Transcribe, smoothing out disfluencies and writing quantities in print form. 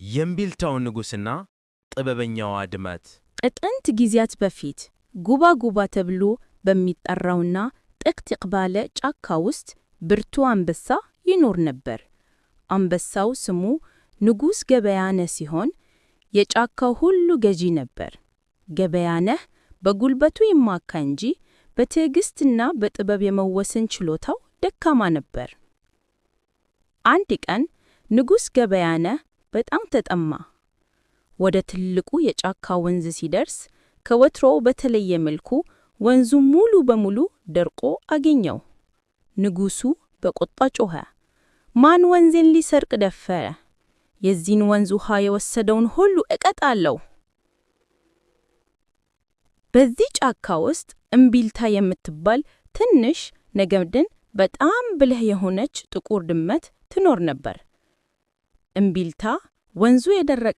የእምቢልታው ንጉሥና ጥበበኛዋ ድመት። ከጥንት ጊዜያት በፊት ጉባ ጉባ ተብሎ በሚጠራውና ጥቅጥቅ ባለ ጫካ ውስጥ ብርቱ አንበሳ ይኖር ነበር። አንበሳው ስሙ ንጉሥ ገበያነህ ሲሆን የጫካው ሁሉ ገዢ ነበር። ገበያነህ በጉልበቱ ይመካ እንጂ በትዕግስትና በጥበብ የመወሰን ችሎታው ደካማ ነበር። አንድ ቀን ንጉሥ ገበያነህ በጣም ተጠማ። ወደ ትልቁ የጫካ ወንዝ ሲደርስ ከወትሮው በተለየ መልኩ ወንዙ ሙሉ በሙሉ ደርቆ አገኘው። ንጉሡ በቁጣ ጮኸ፣ ማን ወንዜን ሊሰርቅ ደፈረ? የዚህን ወንዝ ውሃ የወሰደውን ሁሉ እቀጣለሁ! በዚህ ጫካ ውስጥ እምቢልታ የምትባል ትንሽ ነገር ግን በጣም ብልህ የሆነች ጥቁር ድመት ትኖር ነበር። እምቢልታ ወንዙ የደረቀ